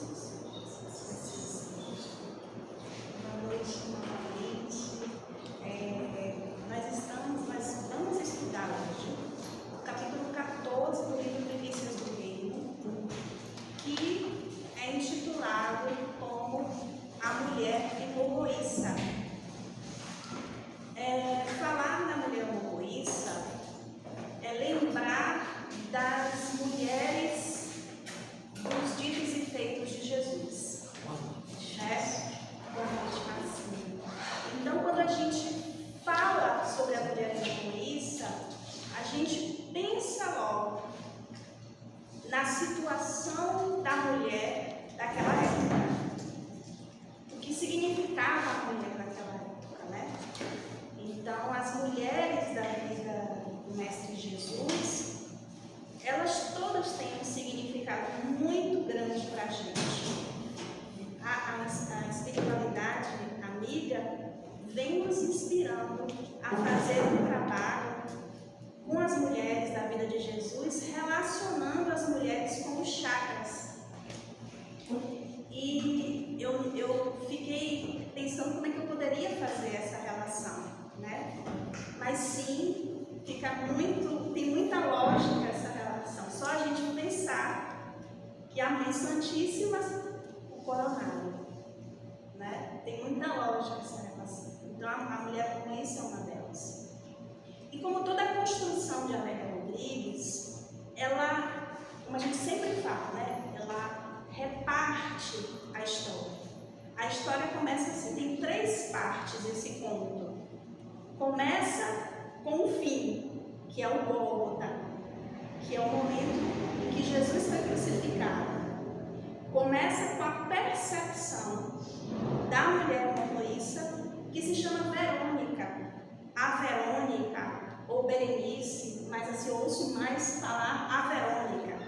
Boa noite novamente. Nós vamos estudar hoje o capítulo 14 do livro Primícias do Reino, que é intitulado como A Mulher Mormoíça. Falar da mulher mormoíça é lembrar das mulheres dos ditos e feitos de Jesus. Boa noite, Marcinho. Então, quando a gente fala sobre a mulher mormoíça, a gente pensa logo na situação da mulher daquela época. O que significava a mulher naquela época, né? Então, as mulheres da vida do Mestre Jesus, elas todas têm um significado muito grande para a gente. A espiritualidade amiga vem nos inspirando a fazer um trabalho com as mulheres da vida de Jesus, relacionando as mulheres com os chakras. E eu fiquei pensando como é que eu poderia fazer essa relação, né? Mas sim, tem muita lógica essa relação. Só a gente pensar que a Mãe Santíssima, o coronário, né? Tem muita lógica essa relação. Então a mulher mormoíça é uma delas. E como toda a construção de Amélia Rodrigues, ela, como a gente sempre fala, né? Ela reparte a história. A história começa assim, tem 3 partes esse conto. Começa com o fim, que é o Gólgota, que é o momento em que Jesus foi crucificado. Começa com a percepção da mulher mormoíça, que se chama Verônica. A Verônica, ou Berenice, mas assim, eu ouço mais falar a Verônica.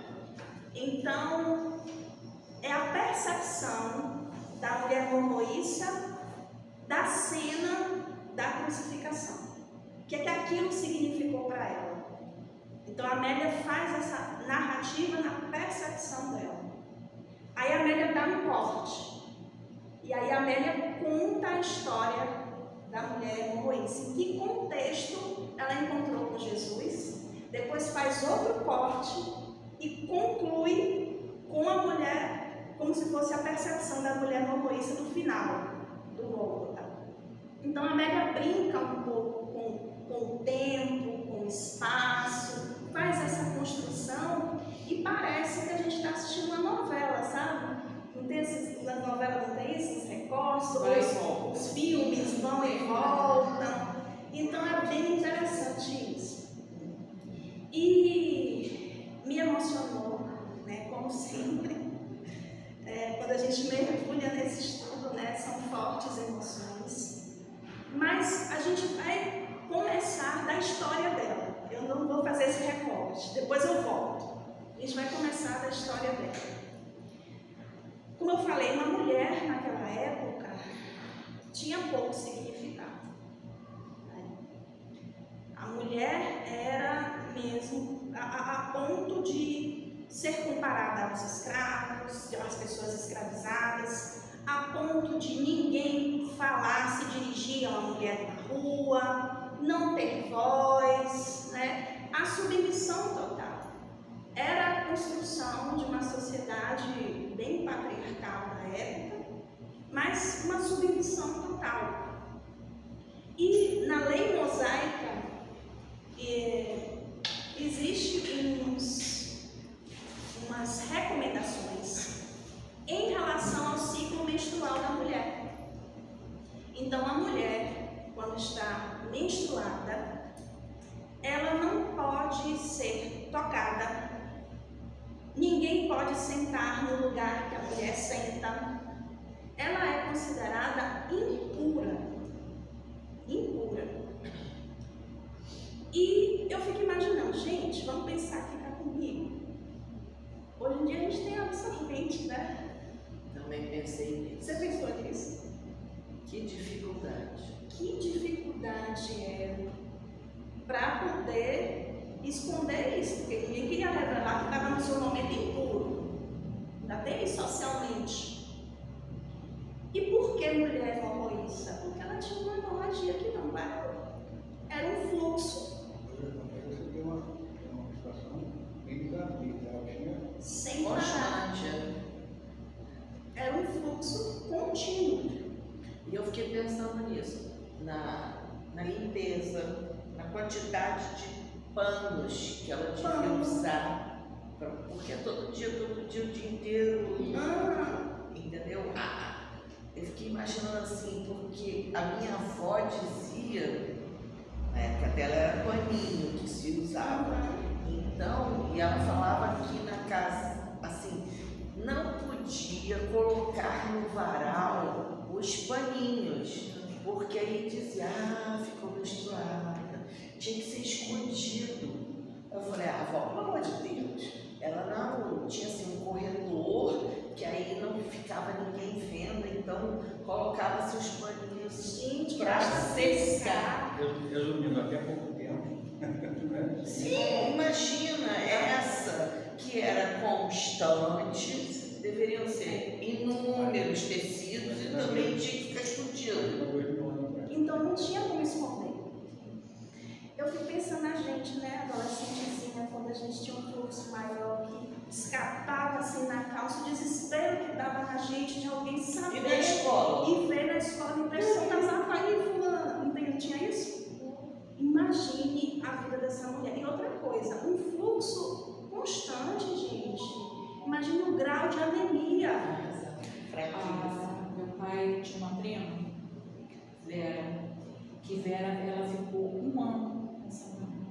Então, é a percepção da mulher mormoíça da cena da crucificação. O que é que aquilo significou para ela? Então, a Amélia faz essa narrativa na percepção dela. Aí a Amélia dá um corte. E aí a Amélia conta a história da mulher mormoíça. Em que contexto ela encontrou com Jesus. Depois faz outro corte e conclui com a mulher, como se fosse a percepção da mulher mormoíça no final do Gólgota. Então a Amélia brinca um pouco com o tempo, com o espaço, faz essa construção e parece que a gente está assistindo uma novela, sabe? Não tem nas novelas não tem esses recortes, os filmes vão e voltam. Então é bem interessante isso. E me emocionou, né? Como sempre, quando a gente mergulha nesse estudo, né? São fortes emoções. Mas a gente vai começar da história dela. Eu não vou fazer esse recorte, depois eu volto. A gente vai começar da história dela. Como eu falei, uma mulher naquela época tinha pouco significado. A mulher era mesmo a ponto de ser comparada aos escravos, às pessoas escravizadas, a ponto de ninguém falar, se dirigir a uma mulher na rua, não ter voz, né? A submissão total. Era a construção de uma sociedade bem patriarcal na época, mas uma submissão total. E na lei mosaica existe umas recomendações em relação ao ciclo menstrual da mulher. Então a mulher, quando está menstruada, ela não pode ser tocada. Ninguém pode sentar no lugar que a mulher senta. Ela é considerada impura. Impura. E eu fico imaginando, gente, vamos pensar aqui cá comigo. Hoje em dia a gente tem absorvente, né? Também pensei nisso. Você pensou nisso? Que dificuldade. Que dificuldade é para poder esconder isso, porque ninguém queria revelar que estava no seu momento impuro. para ter socialmente. E por que mulher hemorroísta? Porque ela tinha uma hemorragia que não parou. Era um fluxo. Você tem uma situação bem desabida, ela tinha Sem parar. Constante. Era um fluxo contínuo. E eu fiquei pensando nisso, na limpeza, na quantidade de panos que ela devia usar, porque todo dia, o dia inteiro, entendeu? Eu fiquei imaginando assim, porque a minha avó dizia, na época dela era paninho que se usava, então, e ela falava que na casa, assim, não podia colocar no varal os paninhos, porque aí dizia, ficou menstruada, tinha que ser escondido. Eu falei, avó, pelo amor de Deus, ela não tinha assim um corredor, que aí não ficava ninguém vendo, então colocava-se os paninhos para secar. Resumindo, até pouco tempo. Sim, imagina, essa que era constante, deveriam ser inúmeros tecidos e também tinha que ficar escondido. Então não tinha como esconder. Eu fico pensando na gente, né, adolescentezinha, quando a gente tinha um fluxo maior, que escapava assim na calça, o desespero que dava na gente de alguém saber. E na escola? E ver na escola, me prestou casar com a fulana. Não tinha isso? Imagine a vida dessa mulher. E outra coisa, um fluxo constante, gente. Imagine o grau de anemia. Meu pai tinha uma prima, Vera, ela ficou um ano nessa mulher.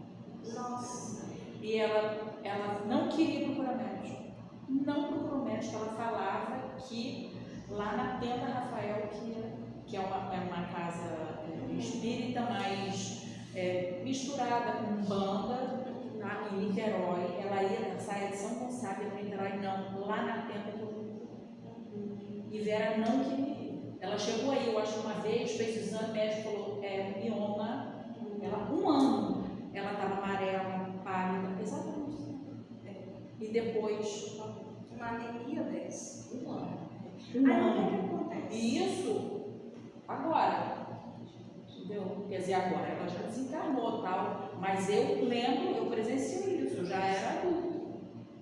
Nossa. E ela não queria procurar médico. Não procurou médico. Ela falava que lá na Tenda Rafael, que é uma casa espírita, mas misturada com banda, em Niterói, ela ia sair de São Gonçalo, em Niterói, não, lá na Tenda do. E Vera não queria. Ela chegou aí, eu acho, uma vez, fez o exame, o médico falou, mioma. Ela, um ano, ela estava amarela, pálida, exatamente. E depois, Uma anemia dessa. um ano. Aí o que acontece? E isso, agora. Entendeu? Quer dizer, agora ela já desencarnou tal, mas eu lembro, eu presenciei isso, eu já era adulto.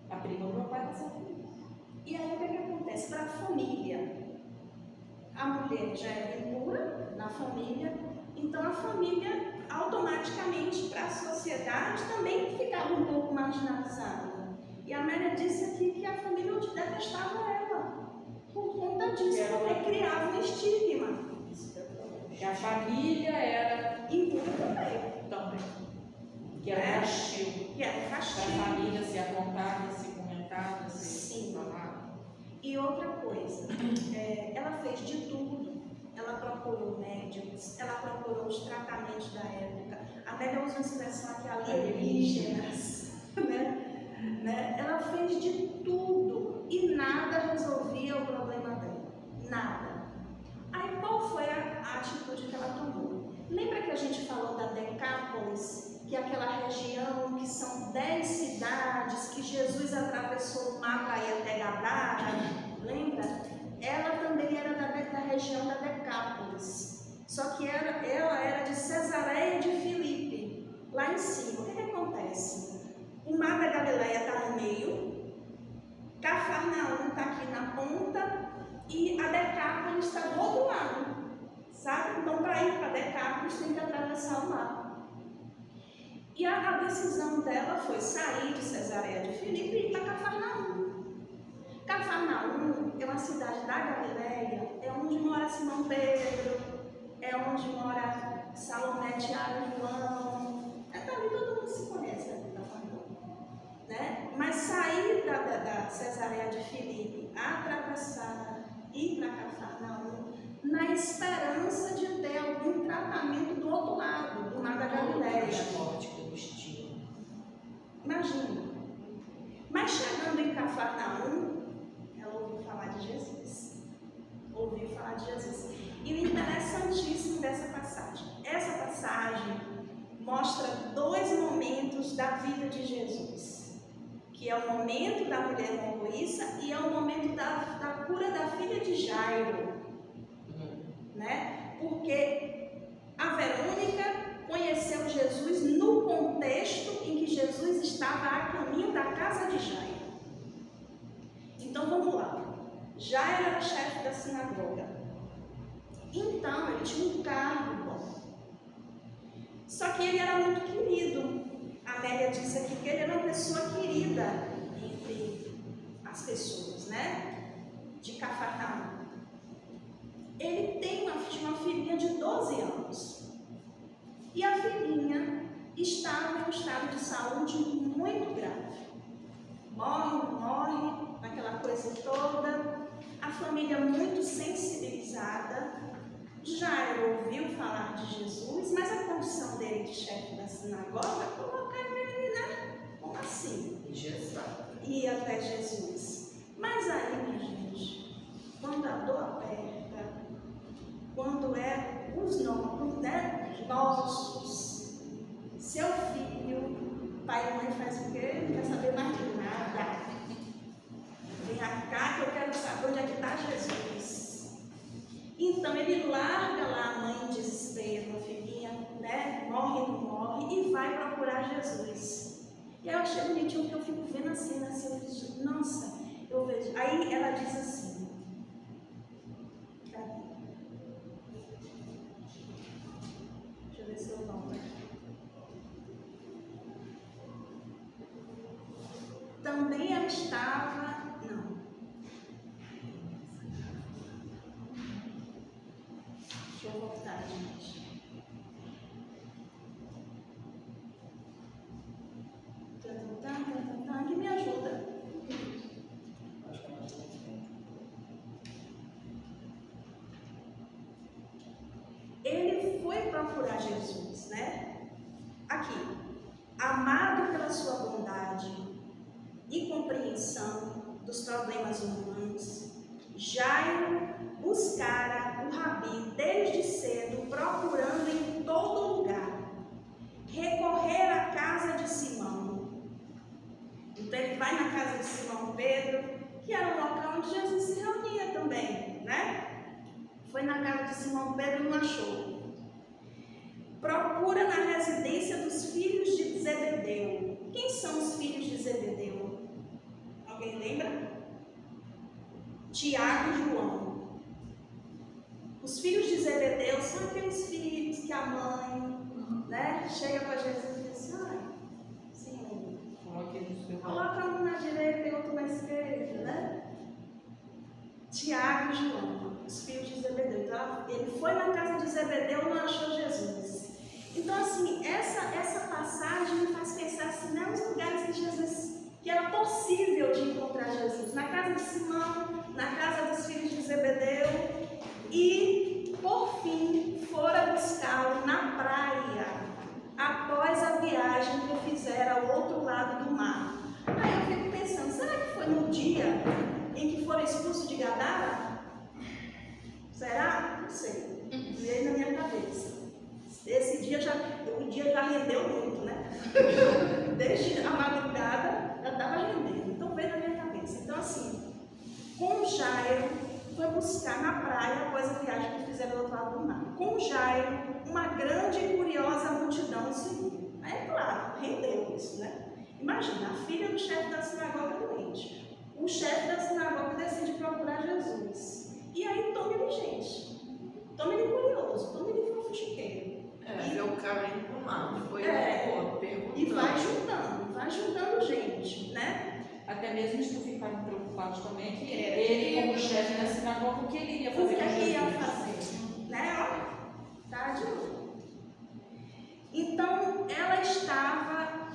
A prima do meu pai passava por isso. E aí o que acontece? Para a família, a mulher já é impura na família, então a família automaticamente para a sociedade também ficava um pouco marginalizada. E a Amélia disse aqui que a família detestava ela por conta disso, porque criava um estigma. E a família era Impura também. que era castigo. Que era Para a castigo. família se apontava, se comentava, se Sim. falava. E outra coisa, ela fez de tudo. Ela procurou médicos, ela procurou os tratamentos da época. A Amélia usa uma expressão aqui, alienígenas. né? Ela fez de tudo e nada resolvia o problema dela. Nada. Aí qual foi a atitude que ela tomou? Lembra que a gente falou da Decápolis, que é aquela região que são 10 cidades, que Jesus atravessou o mar para ir até Gadara? Lembra? Ela também era da região da Decápolis, só que ela era de Cesareia de Filipe, lá em cima. O que acontece? O mar da Galileia está no meio, Cafarnaum está aqui na ponta, e a Decápolis está do outro lado, sabe? Então, para ir para Decápolis, tem que atravessar o mar. E a decisão dela foi sair de Cesareia de Filipe e ir para Cafarnaum. Cafarnaum é uma cidade da Galileia, é onde mora Simão Pedro, é onde mora Salomé, Tiago e João. Dali todo mundo se conhece aqui, Cafarnaum. Né? Mas sair da Cesareia de Filipe, atravessar, ir para Cafarnaum, na esperança de ter algum tratamento do outro lado, do mar da Galileia. Imagina. Mas chegando em Cafarnaum, ela ouviu falar de Jesus. Ouviu falar de Jesus. E o interessantíssimo dessa passagem, essa passagem mostra 2 momentos da vida de Jesus, que é o momento da mulher moabita e é o momento da cura da filha de Jairo, né? Porque a Verônica conheceu Jesus no contexto em que Jesus estava a caminho da casa de Jairo. Então vamos lá. Jairo era chefe da sinagoga. Então ele tinha um cargo bom. Só que ele era muito querido. A Amélia disse aqui que ele era uma pessoa querida entre as pessoas, né? De Cafarnaum. Ele tinha uma filhinha de 12 anos. E a filhinha estava em um estado de saúde muito grave. Morre, aquela coisa toda. A família muito sensibilizada. Jairo ouviu falar de Jesus, mas a condição dele de chefe da sinagoga colocava ele, né? Como assim? Ir até Jesus. Mas aí, minha gente, quando a dor aperta, quando é os nossos, seu filho, pai e mãe faz o quê? Não quer saber mais de nada. Vem cá que eu quero saber onde é que está Jesus. Então ele larga lá a mãe em desespero, a filhinha, né? Morre, não morre, e vai procurar Jesus. E aí eu achei bonitinho que eu fico vendo a cena assim, eu fiz, nossa, eu vejo. Aí ela diz assim, cadê? Deixa eu ver se eu volto. Também ela estava. Não. Deixa eu voltar, gente. Que me ajuda. Ele foi procurar Jesus, né? Aqui. Amado pela sua bondade e compreensão dos problemas humanos, Jairo buscara o Rabi desde cedo, procurando em todo lugar, recorrer à casa de Simão. Então ele vai na casa de Simão Pedro, que era o local onde Jesus se reunia também, né? Foi na casa de Simão Pedro e não achou. Procura na residência dos filhos de Zebedeu. Quem são os filhos de Zebedeu? Alguém lembra? Tiago e João. Os filhos de Zebedeu são aqueles filhos que a mãe, né, chega para Jesus e diz assim, ai, Senhor, coloca um na direita e outro na esquerda, né? Tiago e João, os filhos de Zebedeu. Então, ele foi na casa de Zebedeu e não achou Jesus. Então, assim, essa passagem me faz pensar assim, né, nos lugares que Jesus, que era possível de encontrar Jesus. Na casa de Simão, na casa dos filhos de Zebedeu. E, por fim, fora buscá-lo na praia, após a viagem que fizeram ao outro lado do mar. Aí eu fico pensando, será que foi no dia em que foram expulsos de Gadara? Será? Não sei. Veio na minha cabeça. Esse dia o dia já rendeu muito, né? Desde a madrugada já estava rendendo. Então veio na minha cabeça. Então assim, com Jairo, foi buscar na praia após a viagem que fizeram do outro lado do mar. Com Jairo, uma grande e curiosa multidão o seguiu. Aí, é claro, rendeu isso, né? Imagina, a filha do chefe da sinagoga doente. O chefe da sinagoga decide procurar Jesus. E aí toma ele gente. Toma ele curioso, toma ele fofuchiqueiro. Ver o caminho pro mar, depois perguntando. E vai juntando gente, né? Até mesmo eles ficaram preocupados também que ele, como chefe da sinagoga, o que ele ia fazer? O que ele ia fazer? Né? Ó, tá de novo. Então, ela estava...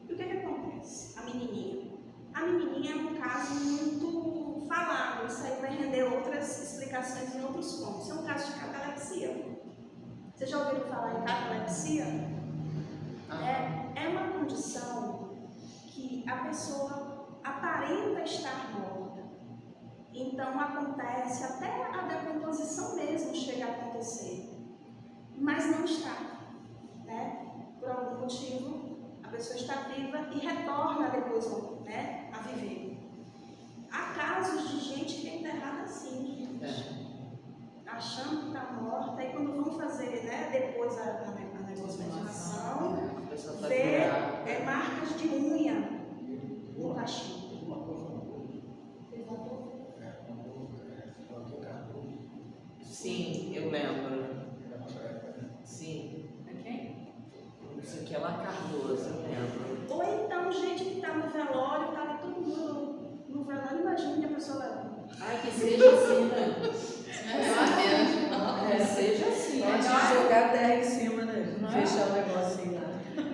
E o que acontece? A menininha é um caso muito falado. Isso aí vai render outras explicações em outros pontos. É um caso de catalepsia. Vocês já ouviram falar em catalepsia? É uma condição que a pessoa aparenta estar morta. Então acontece, até a decomposição mesmo chega a acontecer, mas não está, né? Por algum motivo, a pessoa pessoa está viva e retorna depois, né, a viver. Há casos de gente que é enterrada assim, achando que está morta, e quando vão fazer, né, depois a negociação, A pessoa tá vê virada. marcas de unha no caixão. Uma coisa Sim, eu lembro. da nossa época, né? Sim. É quem? Isso aqui é lá Cardoso, eu lembro. Ou então, gente que está no velório, está ali todo mundo no velório, imagina que a pessoa leva. Ai, que seja assim, né? Seja assim. Antes de jogar terra em cima, né? Não é? Fechar o negocinho lá.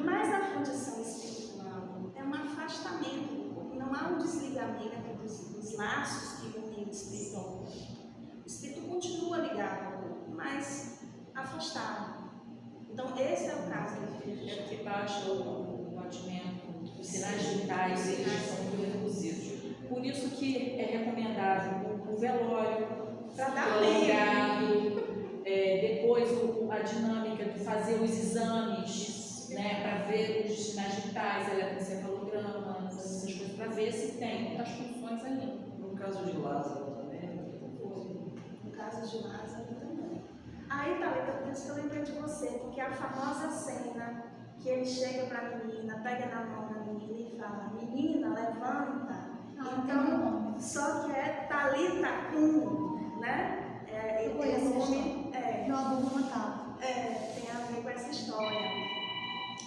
Mas a condição espiritual é um afastamento, não há um desligamento dos laços que unem o espírito ao corpo. O espírito continua ligado ao corpo, mas afastado. Então, esse é o caso da filha. É porque baixa o batimento, os sinais vitais, eles são muito reduzidos. Por isso que é recomendável o velório, Para dar prolongado, depois a dinâmica de fazer os exames, né, para ver os sinais vitais, eletroencefalograma, essas coisas, para ver se tem as funções ali. No caso de Lázaro também. No caso de Lázaro também. Aí, Thalita, por isso que eu lembrei de você, porque a famosa cena que ele chega para a menina, pega na mão da menina e fala: menina, levanta. Então, só que é Thalita Cum, né? Eu conheço essa nome, Meu avô me matava. tem a ver com essa história.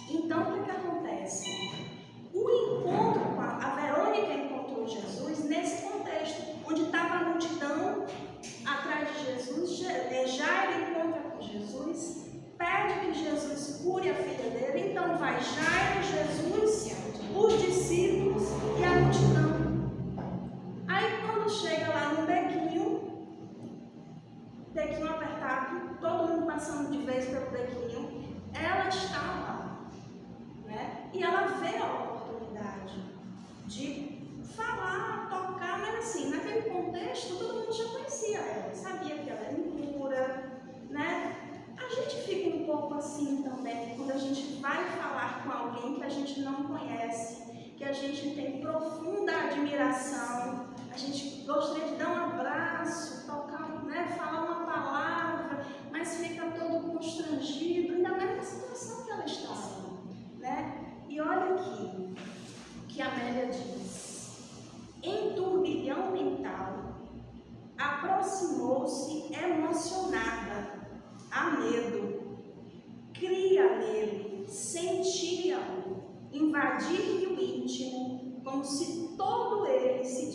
Então, o que acontece? O encontro com a Verônica encontrou Jesus nesse contexto, onde estava a multidão atrás de Jesus. Jairo encontra com Jesus, pede que Jesus cure a filha dele. Então vai Jairo, Jesus, os discípulos e a multidão. Aí quando chega lá no bequinho apertado, todo mundo passando de vez pelo bequinho, ela está lá, né? E ela vê a oportunidade de falar, tocar, mas assim, naquele contexto todo mundo já conhecia ela, sabia que ela era impura, né? A gente fica um pouco assim também quando a gente vai falar com alguém que a gente não conhece, que a gente tem profunda admiração, a gente gostaria de dar um abraço, tocar, né, falar uma palavra, mas fica todo constrangido, ainda mais na situação que ela estava, né? E olha aqui o que a Amélia diz: em turbilhão mental, aproximou-se emocionada, a medo, cria nele, sentia-o, invadir-lhe o íntimo, como se de todo ele se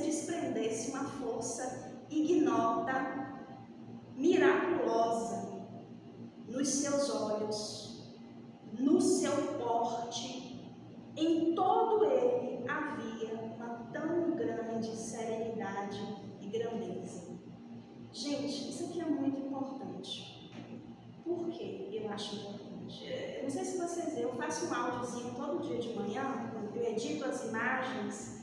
desprendesse uma força ignota, miraculosa, nos seus olhos, no seu porte, em todo ele havia uma tão grande serenidade e grandeza. Gente, isso aqui é muito importante. Por que eu acho importante? Eu não sei se vocês veem, eu faço um áudiozinho todo dia de manhã, eu edito as imagens,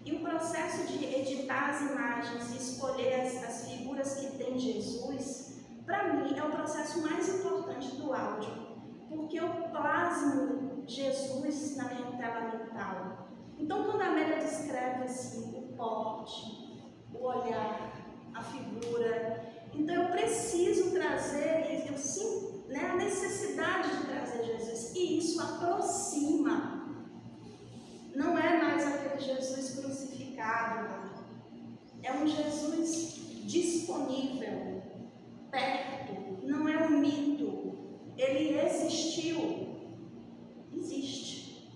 e o processo de editar as imagens e escolher as figuras que tem Jesus, para mim é o processo mais importante do áudio, porque eu plasmo Jesus na minha tela mental. Então, quando a Amélia descreve assim, o porte, o olhar, a figura, então eu preciso trazer, eu sinto, né, a necessidade de trazer Jesus, e isso aproxima. Não é mais aquele Jesus crucificado, é um Jesus disponível, perto, não é um mito, ele existe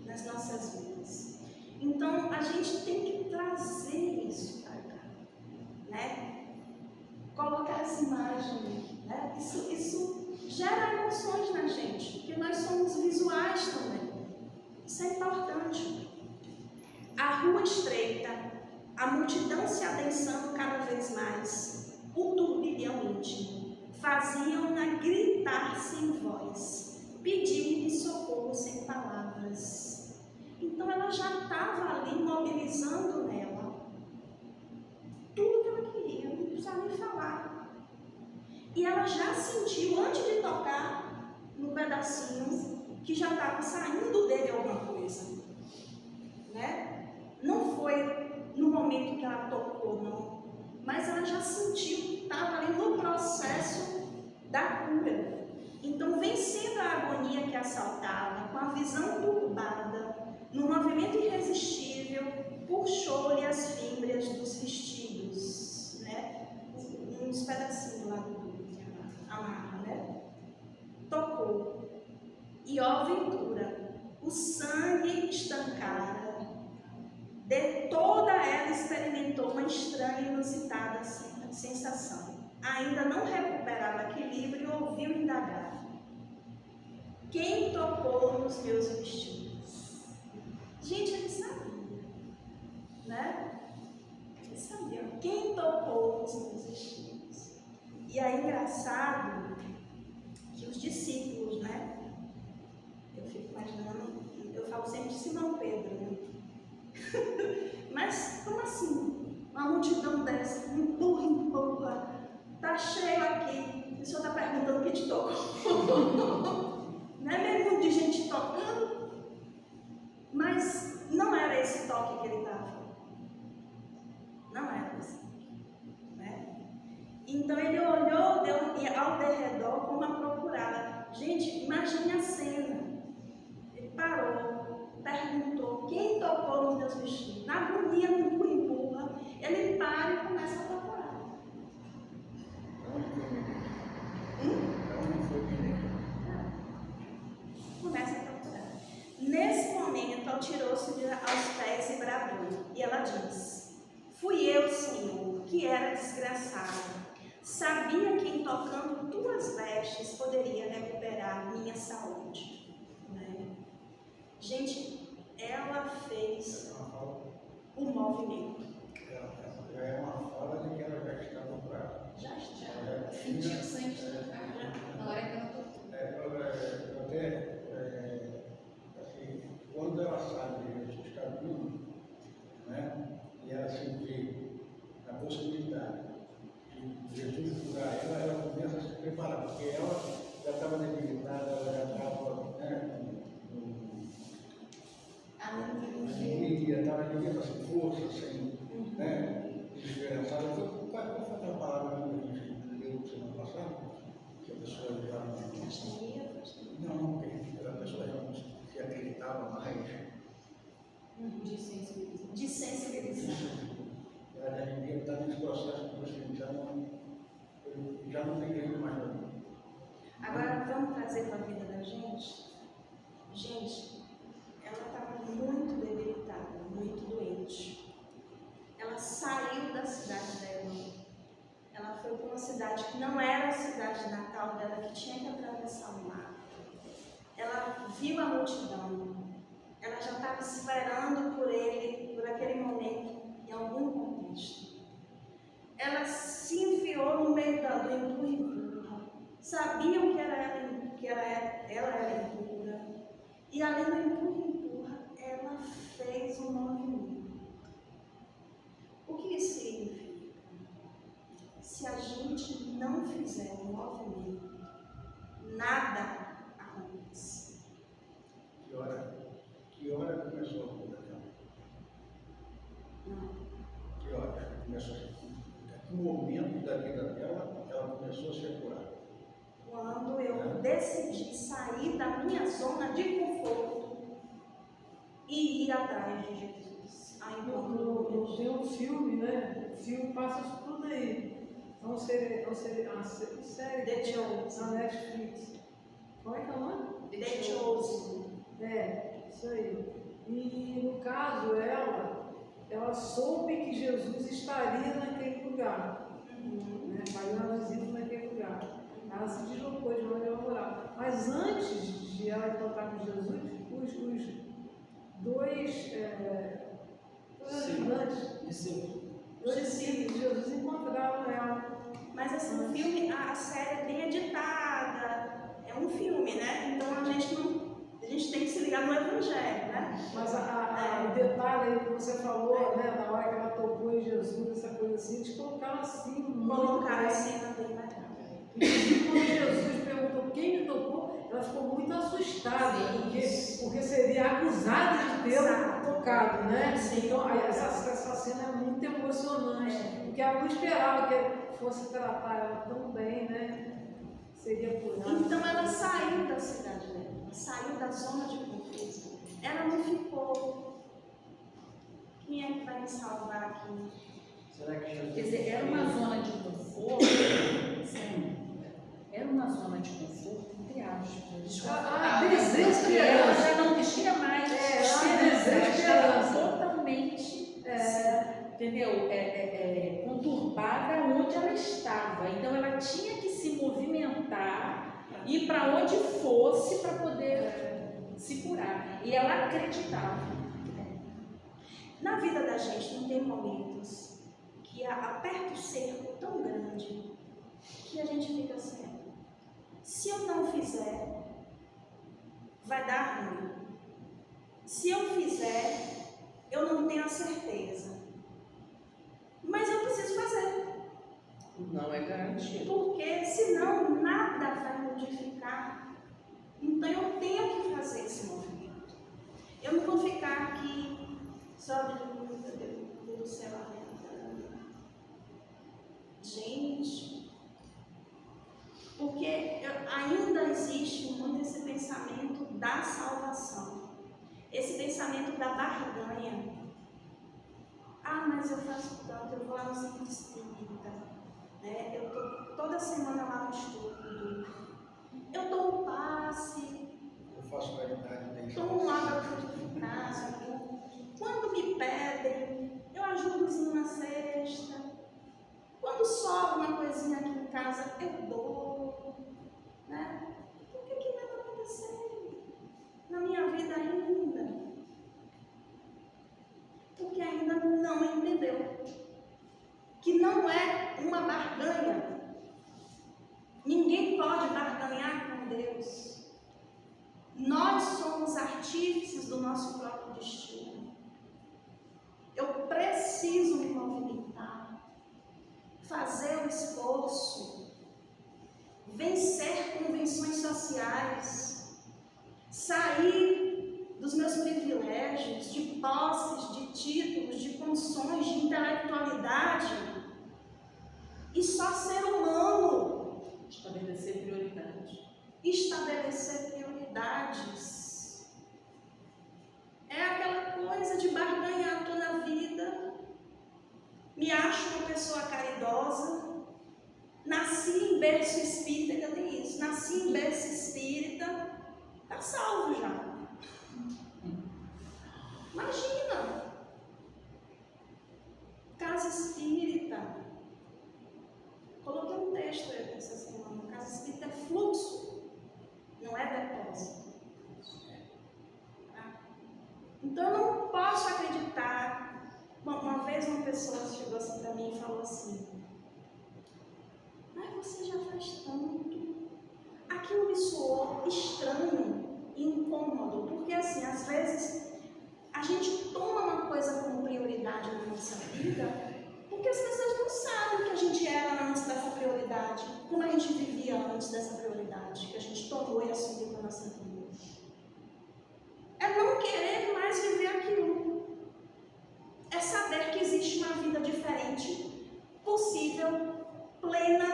nas nossas vidas. Então a gente tem que trazer isso para cá, né? Colocar essa imagem, né? Isso gera emoções na gente, porque nós somos visuais também. Isso é importante. A rua estreita, a multidão se adensando cada vez mais, o turbilhão íntimo, faziam-na gritar sem voz, pedir-lhe socorro sem palavras. Então ela já estava ali mobilizando nela tudo que ela queria, não precisava nem falar. E ela já sentiu, antes de tocar no pedacinho, que já estava saindo dele alguma coisa, né? Não foi no momento que ela tocou, não, mas ela já sentiu que estava ali no processo da cura. Então, vencendo a agonia que assaltava, com a visão turbada, no movimento irresistível, puxou-lhe as fímbrias dos vestidos, né? Uns pedacinhos lá do que amarra, né? Tocou. E ó ventura, o sangue estancara. De toda ela experimentou uma estranha e inusitada sensação. Ainda não recuperava equilíbrio e ouviu indagar: quem tocou nos meus vestidos? Gente, ele sabia, né? Ele sabia quem tocou nos meus vestidos. E aí, engraçado que os discípulos, né? Eu fico imaginando, eu falo sempre de Simão Pedro, né? Mas como assim? Uma multidão dessa, empurra, tá cheio aqui. O senhor está perguntando quem te tocou? Não é mesmo de gente tocando? Mas não era esse toque que ele estava. Não era esse. Né? Então ele olhou, deu ao derredor como a procurar. Gente, imagine a cena. Ele parou, perguntou quem tocou nos meus vestidos. Na agonia, no empurra, ele para e começa a procurar. Começa a procurar. Nesse momento, atirou-se aos pés e bradou. E ela diz: fui eu, Senhor, que era desgraçada. Sabia que em tocando tuas vestes poderia recuperar minha saúde. Né? Gente, ela fez o movimento. Já é uma fala de que ela já estava curada. Já está. Sentiu o sangue na hora que ela tocou. Assim, quando ela sabe que Jesus está vivo, né, e ela sentir a possibilidade de Jesus curar ela começa a se preparar, porque ela já estava debilitada, ela já estava, né, anemia, estava sem força, sem, né, desesperançada. Qual foi aquela palavra que a gente leu semana passada? Que a pessoa já não, porque a pessoa já não se acreditava mais. De sensibilizar. De sensibilizar. Ela já devia estar nesse processo que você já não tem jeito mais para mim. Agora vamos trazer para a vida da gente. Gente, ela estava muito debilitada, muito doente. Ela saiu da cidade dela. Ela foi para uma cidade que não era a cidade natal dela, que tinha que atravessar o mar. Ela viu a multidão. Ela já estava esperando por ele, por aquele momento, em algum contexto. Ela se enfiou no meio do empurra. Sabiam que ela era impura. E além do empurra, ela fez um movimento. O que isso significa? Se a gente não fizer um movimento, nada acontece. Que hora começou a cura dela? Não. Que hora começou a ser curada? Que momento da vida dela ela começou a ser curada? Quando eu decidi sair da minha zona de conforto e ir atrás de Jesus. Eu vi um filme, né? O filme passa isso tudo aí. É uma série The Chosen. na Netflix. Como é que é o nome? The Chosen. É, isso aí. E no caso, ela soube que Jesus estaria naquele lugar, né? Faria uma visita naquele lugar. Ela se deslocou de onde ela morava. Mas antes de ela encontrar com Jesus, os dois discípulos de Jesus encontraram ela. Mas assim, o filme, a série é bem editada, é um filme, né? Então a gente tem que se ligar no Evangelho, né? Mas o detalhe aí que você falou, né, na hora que ela tocou em Jesus, essa coisa assim, eles colocaram assim, Colocar a cena bem legal. E quando Jesus perguntou quem me tocou, ela ficou muito assustada, porque seria acusada de ter tocado, né? Então, essa cena é muito emocionante, porque ela não esperava que fosse tratar ela tão bem, né? Seria curada. Então ela saiu da cidade dela, ela saiu da zona de conforto. Ela não ficou. Quem é que vai me salvar aqui? Será que Jesus... Quer dizer, era uma zona de conforto, sim, era uma zona de conforto, entre aspas. Desesperança. Ela já não tinha mais esperança, ela estava totalmente, entendeu? Conturbada onde ela estava. Então ela tinha que se movimentar, ir para onde fosse para poder se curar. E ela acreditava. Na vida da gente não tem momentos que aperta o cerco tão grande que a gente fica assim, se eu não fizer, vai dar ruim. Se eu fizer, eu não tenho a certeza. Mas eu preciso fazer. Não é garantido. Porque senão nada vai modificar. Então eu tenho que fazer esse movimento. Eu não vou ficar aqui só do céu aberto. Gente, porque ainda existe muito esse pensamento da salvação, esse pensamento da barganha. Ah, mas eu faço tanto, eu vou lá no centro espírita, né? Eu estou toda semana lá no estudo, eu dou um passe, Eu faço caridade tomo água frutificada, quando me pedem, eu ajudo o na cesta, quando sobra uma coisinha aqui em casa, eu dou, né? Por que nada aconteceu na minha vida ainda? Porque ainda não entendeu que não é uma barganha. Ninguém pode barganhar com Deus. Nós somos artífices do nosso próprio destino. Eu preciso me movimentar, fazer o esforço, vencer convenções sociais, sair dos meus privilégios, de posses, de títulos, de funções, de intelectualidade e só ser humano. Estabelecer prioridades. Estabelecer prioridades. É aquela coisa de barganhar toda a vida. Me acho uma pessoa caridosa. Nasci em berço espírita, que tem isso. Nasci em berço espírita, tá salvo já. Imagina. Casa espírita. Coloquei um texto essa semana. Casa espírita é fluxo, não é depósito. Então eu não posso acreditar. Bom, uma vez uma pessoa chegou assim para mim e falou assim: mas você já faz tanto. Aquilo me soou estranho e incômodo, porque assim, às vezes a gente toma uma coisa como prioridade na nossa vida porque as pessoas não sabem o que a gente era antes dessa prioridade, como a gente vivia antes dessa prioridade, que a gente tomou e assumiu para a nossa vida. É não querer mais viver aquilo. É saber que existe uma vida diferente, possível, plena,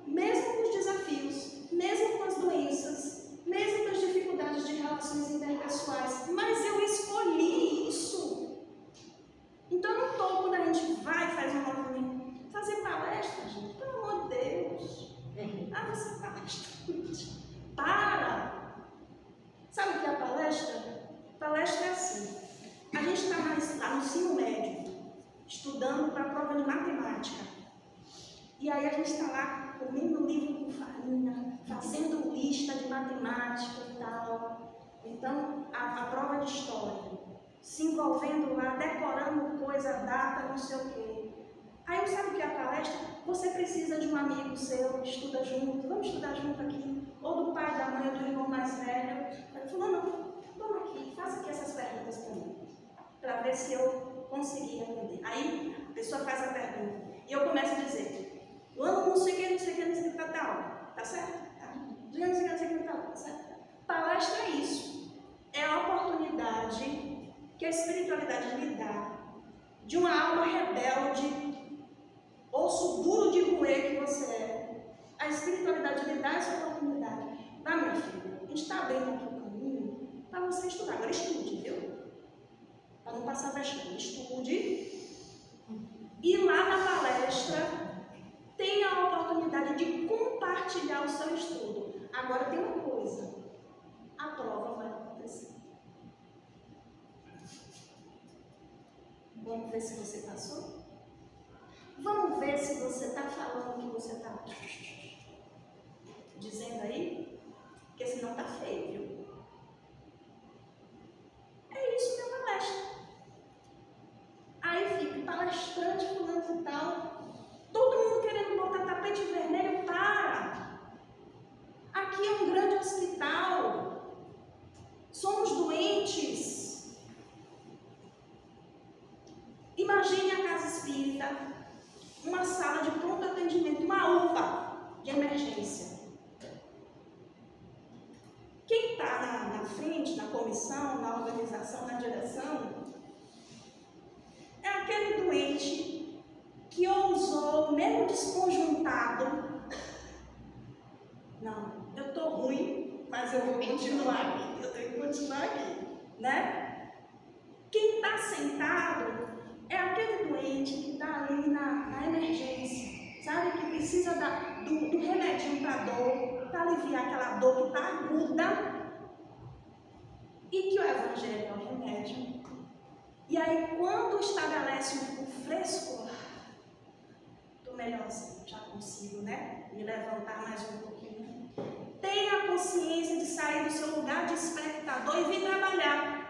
mesmo com os desafios, mesmo com as doenças, mesmo com as dificuldades de relações interpessoais. Mas eu escolhi isso. Então eu não estou quando a gente vai e faz um movimento. Fazer palestra, gente, pelo amor de Deus. Ah, você é palestrante. Para! Sabe o que é a palestra? Palestra é assim. A gente está no ensino médio, estudando para a prova de matemática. E aí a gente está lá comendo livro com farinha, fazendo lista de matemática e tal. Então, a prova de história, se envolvendo lá, decorando coisa, data, não sei o quê. Aí, sabe o que é a palestra? Você precisa de um amigo seu que estuda junto, vamos estudar junto aqui, ou do pai, da mãe, ou do irmão mais velho. Ele falou: não, toma aqui, faça aqui essas perguntas para mim, para ver se eu consegui aprender. Aí, a pessoa faz a pergunta, e eu começo a dizer: o ano não sei o que, não sei o que, não sei o que, tal, tá certo? Tá. Não sei o que, não sei o que, tal, tá certo? que a espiritualidade lhe dá de uma alma rebelde, osso duro de roer que você é. A espiritualidade lhe dá essa oportunidade. Vai, minha filha, a gente está abrindo aqui o caminho para você estudar. Agora estude, viu? Para não passar vexame. Estude. E lá na palestra, tenha a oportunidade de compartilhar o seu estudo. Agora tem uma coisa. A prova vai acontecer. Vamos ver se você passou? Vamos ver se você está falando o que você está dizendo aí? Porque senão está feio, viu? É isso, minha palestra. Aí fica palestrante, fulano e tal, todo mundo querendo botar tapete vermelho. Para! Aqui é um grande hospital. Somos doentes. Imagine a casa espírita, uma sala de pronto atendimento, uma UPA de emergência. Quem está na frente, na comissão, na organização, na direção, é aquele doente que ousou, mesmo desconjuntado, não, eu estou ruim, mas eu vou continuar aqui, eu tenho que continuar aqui, né? Quem está sentado é aquele doente que está ali na emergência, sabe? Que precisa do remedinho para dor, para aliviar aquela dor que está aguda, e que o Evangelho é o remédio. E aí, quando estabelece um frescor, estou melhorzinho, já consigo, né? Me levantar mais um pouquinho. Tenha a consciência de sair do seu lugar de espectador e vir trabalhar.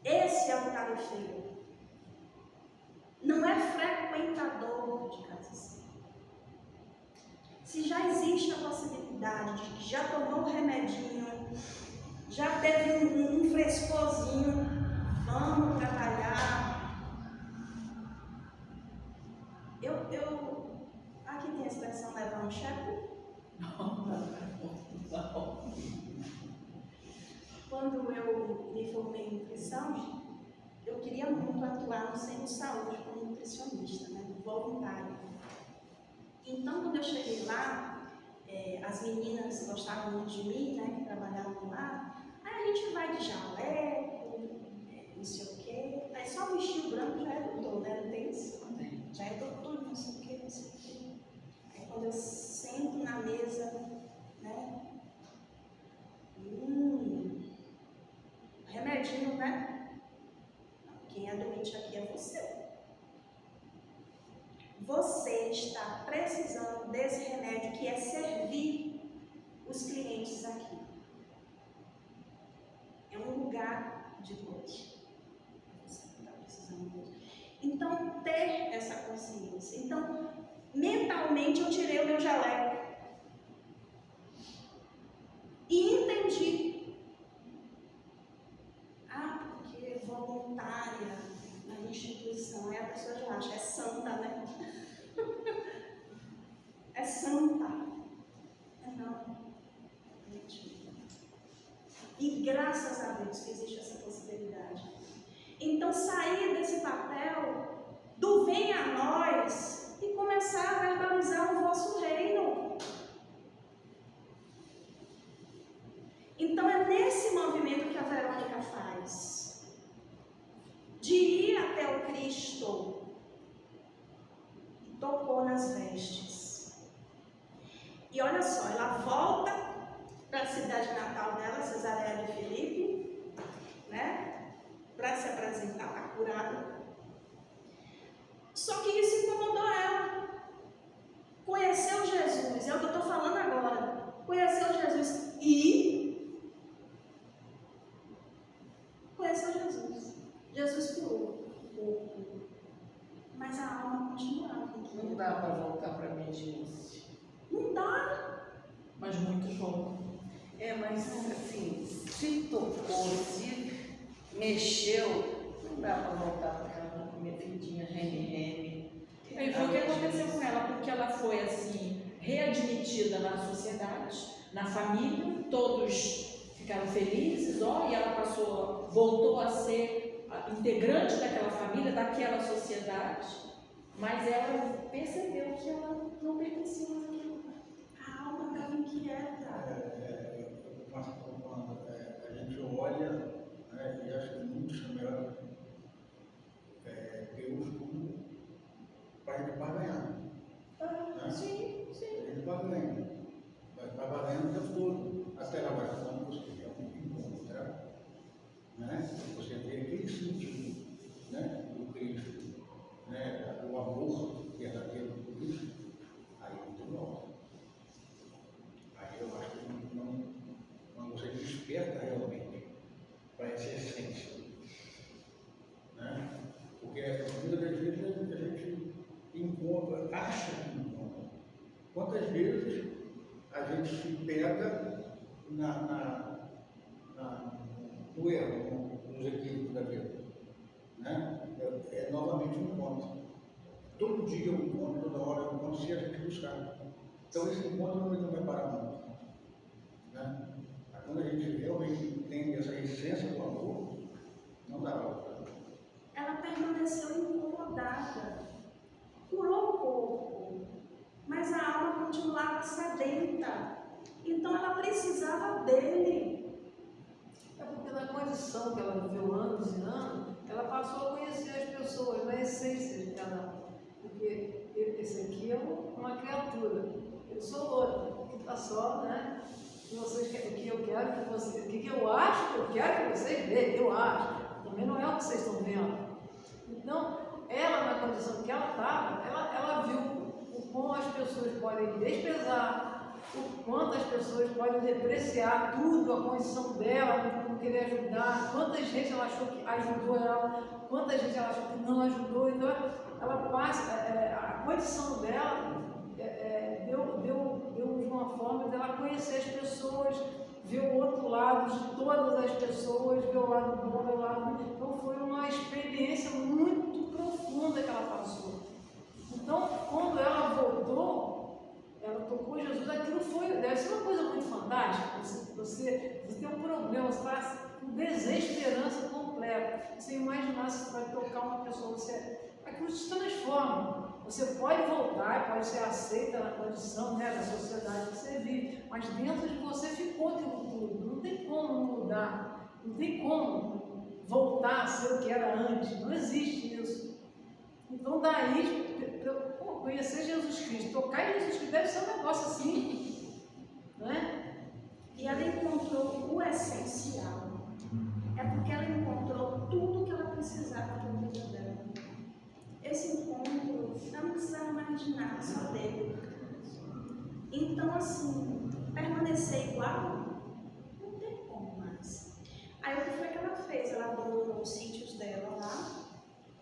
Esse é o tarefeiro. Não é frequentador de casa. Se já existe a possibilidade de que já tomou o remedinho, já teve um frescorzinho, vamos trabalhar. Aqui tem a expressão levar um chefe? Não. Quando eu me formei em nutrição, eu queria muito atuar no centro de saúde como nutricionista, né, voluntária. Então, quando eu cheguei lá, as meninas gostavam muito de mim, né, que trabalhavam lá. Aí a gente vai de jaleco, não sei o quê. Aí só o vestido branco já é doutor, né? Não tem isso? Já é doutor, não sei o quê, não sei o quê. Aí quando eu sento na mesa, né? Remedinho, né? Quem é doente aqui é você. Você está precisando desse remédio que é servir os clientes aqui. É um lugar de noite. Você está precisando disso. Então, ter essa consciência. Então, mentalmente eu tirei o meu jaleco e entendi. Porque voluntária na instituição, aí a pessoa já acha, é santa, né? É santa. Não. E graças a Deus que existe essa possibilidade. Então, sair desse papel do vem a nós e começar a verbalizar o vosso reino. Então, é nesse movimento que a Verônica faz, de ir até o Cristo, tocou nas vestes. E olha só, ela volta para a cidade natal dela, Cesareia de Filipe, né? Para se apresentar, para curada. Só que isso incomodou ela. Conheceu Jesus, é o que eu estou falando agora. Conheceu Jesus e conheceu Jesus. Jesus curou o corpo, mas a alma continuava. Não dá para voltar para a mesmice. Não dá. Mas muitos vão. Mas assim, se tocou, se mexeu, não dá para voltar para aquela minha filhinha reme-reme. E foi o que aconteceu com ela, porque ela foi assim, readmitida na sociedade, na família, todos ficaram felizes, e ela voltou a ser integrante daquela família, daquela sociedade, mas ela percebeu que ela não pertencia mais àquilo. A alma dela inquieta. Quando a gente olha, né, e acho que muitos chamaram Deus como para ele barganhar. Né? Sim, sim. Ele barganha. Vai barganhando o tempo todo. Até lá vai quando você realmente encontra, né? Você vê aquele sentido, né, do Cristo, né, o amor verdadeiro do Cristo, aí muito bom. Aí eu acho que quando você desperta realmente para essa essência, né? Porque muitas das vezes a gente encontra, acha que encontra. Quantas vezes a gente se pega no erro, nos equívocos da vida, né? É novamente um encontro. Todo dia eu encontro, toda hora eu encontro, se a gente buscar. Então esse encontro não vai parar nunca. Né? Quando a gente realmente entende essa essência do amor, não dá volta. Ela permaneceu incomodada, curou o corpo, mas a alma continuava sedenta. Então ela precisava dele. É porque na condição que ela viveu anos e anos, ela passou a conhecer as pessoas, na essência de cada um. Porque esse aqui é uma criatura, eu sou outra, que está só, né? O que eu quero que vocês, o que eu acho que eu quero que vocês vejam, eu acho. Também não é o que vocês estão vendo. Então, ela, na condição que ela estava, ela viu o quão as pessoas podem desprezar, o quanto as pessoas podem depreciar tudo, a condição dela, não querer ajudar, quanta gente ela achou que ajudou ela, quanta gente ela achou que não ajudou. Então, ela passa, a condição dela deu uma forma dela conhecer as pessoas, ver o outro lado de todas as pessoas, ver o lado bom, ver o lado ruim. Então foi uma experiência muito profunda que ela passou. Então, quando ela voltou, ela tocou Jesus, aquilo deve ser uma coisa muito fantástica. Você tem um problema, você está com desesperança completa. Você imaginar se você vai tocar uma pessoa, aquilo te transforma. Você pode voltar, pode ser aceita na condição, né, da sociedade que você vive, mas dentro de você ficou aquilo tudo. Não tem como mudar, não tem como voltar a ser o que era antes, não existe isso. Então daí, conhecer Jesus Cristo, tocar em Jesus Cristo deve ser um negócio assim, né? E ela encontrou o essencial. É porque ela encontrou tudo que ela precisava para a vida dela. Esse encontro, ela não precisava mais de nada, só dele. Então, assim, permanecer igual, não tem como mais. Aí o que foi que ela fez? Ela abandonou os sítios dela lá,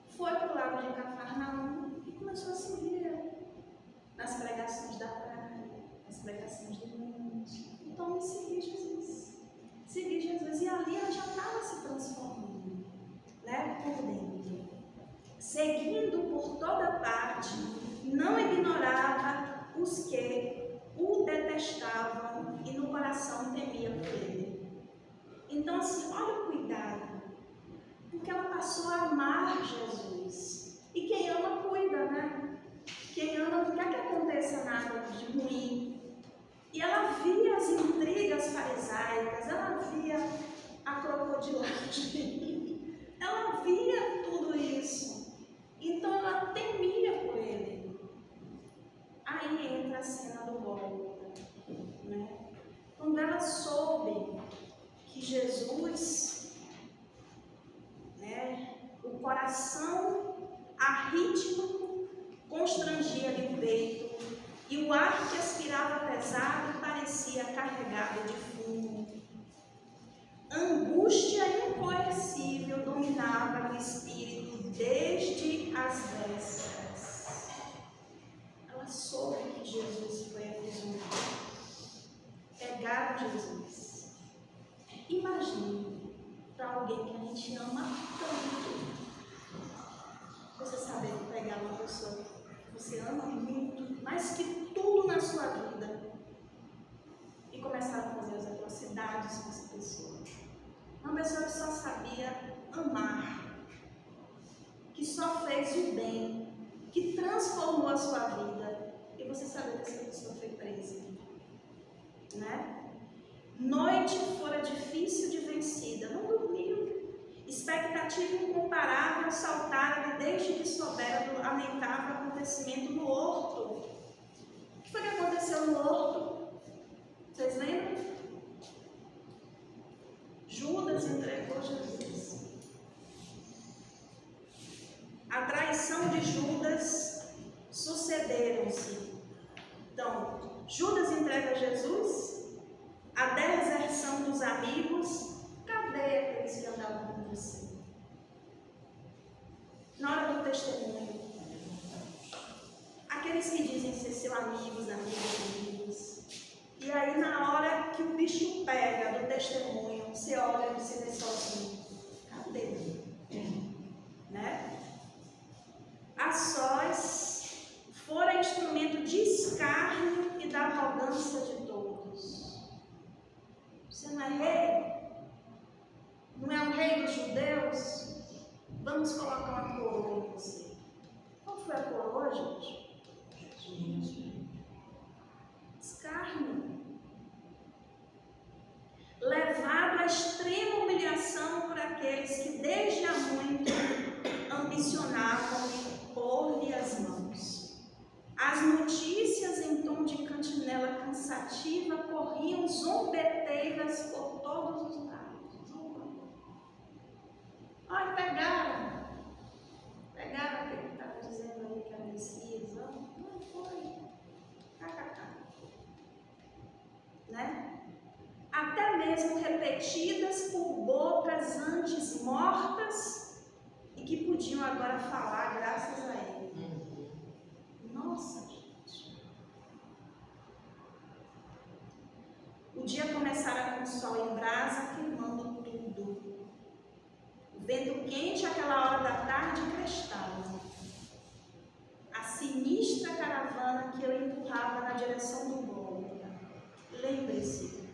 foi para o lado de Cafarnaum e começou a seguir nas pregações da praia, nas pregações do monte. Então, me seguir Jesus. Seguir Jesus. E ali ela já estava se transformando, né, por dentro. Seguindo por toda parte, não ignorava os que o detestavam e no coração temia por ele. Então, assim, olha o cuidado, porque ela passou a amar Jesus. E quem ama, cuida, né? Quem ama não quer que aconteça nada de ruim. E ela via as intrigas farisaicas, ela via a crocodilagem, ela via tudo isso. Então ela temia por ele. Aí entra a cena do Gólgota, né? Quando ela soube que Jesus, né, o coração arrítmico constrangia-lhe o peito e o ar que aspirava pesado parecia carregado de fumo. Angústia incoercível dominava o espírito desde as vésperas. Ela soube que Jesus foi aprisionado. Pegaram Jesus. Imagine para alguém que a gente ama tanto, você saber pegar uma pessoa que você ama muito, mais que tudo na sua vida, e começar a fazer as atrocidades com essa pessoa. só fez o bem, que transformou a sua vida, e você sabe que essa pessoa foi presa, né? Noite fora difícil de vencida, não dormiu. Expectativa incomparável saltara-lhe desde que soubera do lamentável acontecimento no horto. O que foi que aconteceu no horto? Vocês lembram? Judas entregou Jesus. A traição de Judas sucederam-se. Então, Judas entrega Jesus, a deserção dos amigos, cadê aqueles que andavam com você? Na hora do testemunho, aqueles que dizem ser seus amigos, amigos. E aí, na hora que o bicho pega do testemunho, você olha e você vê sozinho. Cadê? Né? A sós fora instrumento de escárnio e da arrogância de todos. Você não é rei? Não é o rei dos judeus? Vamos colocar uma coroa em você. Qual foi a coroa, gente? Escárnio. Levado à extrema humilhação por aqueles que desde há muito ambicionavam pôr-lhe as mãos. As notícias em tom de cantinela cansativa corriam zombeteiras por todos os lados. Ai, pegaram aquele que estava dizendo aí que era Messias, não foi. Né? Até mesmo repetidas por bocas antes mortas e que podiam agora falar graças a ele. Nossa, gente. O dia começara com o sol em brasa, queimando tudo. O vento quente àquela hora da tarde crestava. A sinistra caravana que eu empurrava na direção do Gólgota. Lembre-se,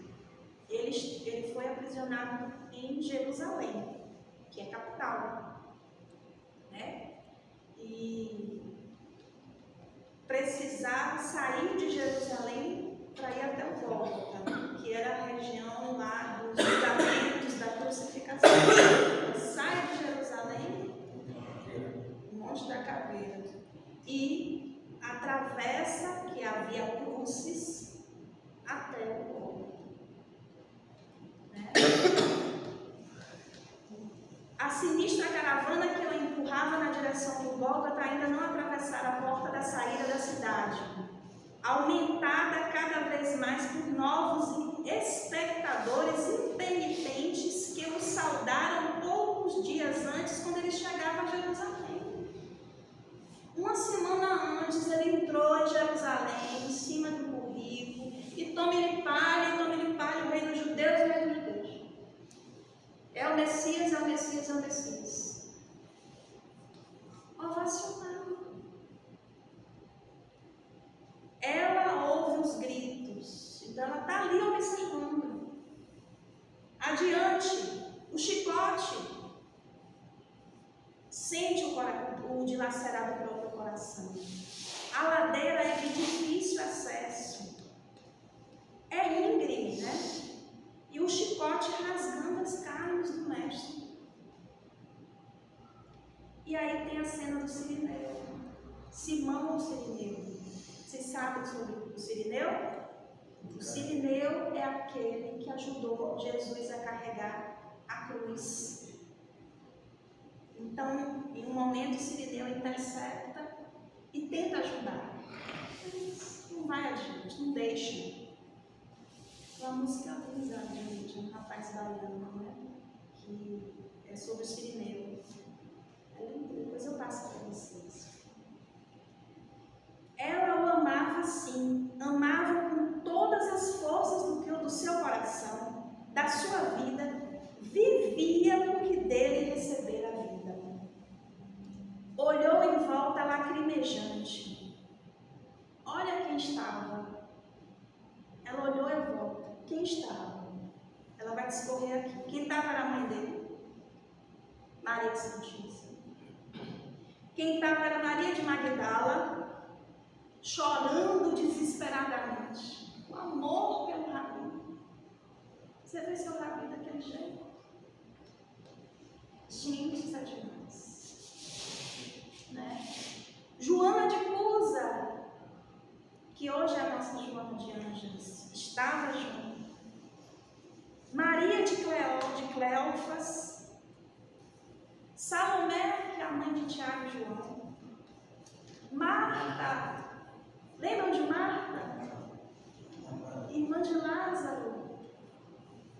ele foi aprisionado em Jerusalém, que é capital, né? E precisava sair de Jerusalém para ir até o Gólgota, que era a região lá dos julgamentos da crucificação. Sai de Jerusalém, Monte da Caveira, e atravessa, que havia crucis, até o Gólgota. A sinistra caravana que eu empurrava na direção do Gólgota ainda não atravessara a porta da saída da cidade, aumentada cada vez mais por novos espectadores impenitentes que o saudaram poucos dias antes, quando ele chegava a Jerusalém. Uma semana antes ele entrou em Jerusalém, em cima do burrico, e tome-lhe palha, o rei dos judeus, o rei dos judeus. É o Messias, é o Messias, é o Messias. Ovacionado. Ela ouve os gritos, então ela está ali observando. Adiante, o chicote. Sente o dilacerado próprio coração. A ladeira é de difícil acesso. É íngreme, né? E o chicote rasgando as carnes do mestre. E aí tem a cena do Cirineu. Simão ou Cirineu? Vocês sabem sobre o Cirineu? O Cirineu é aquele que ajudou Jesus a carregar a cruz. Então, em um momento, o Cirineu intercepta e tenta ajudar. Mas não vai adiante, não deixa. Uma música organizada, gente, um rapaz baiano, né? Que é sobre o Cirineu. É lindo, depois eu passo para vocês. Ela o amava sim, amava com todas as forças do seu coração, da sua vida, vivia porque dele recebera a vida. Olhou em volta lacrimejante. Olha quem estava. Ela olhou em volta. Quem estava? Ela vai discorrer aqui. Quem estava era a mãe dele? Maria Santíssima. Quem estava era Maria de Magdala, chorando desesperadamente. O amor pelo Rabi. Você vê seu Rabi daquele jeito? Gente, isso é demais. Né? Joana de Cusa, que hoje é a nossa Joana de Ângeles, estava junto. Maria de Cleófas, Salomé, que é a mãe de Tiago e João, Marta, lembram de Marta? Irmã de Lázaro.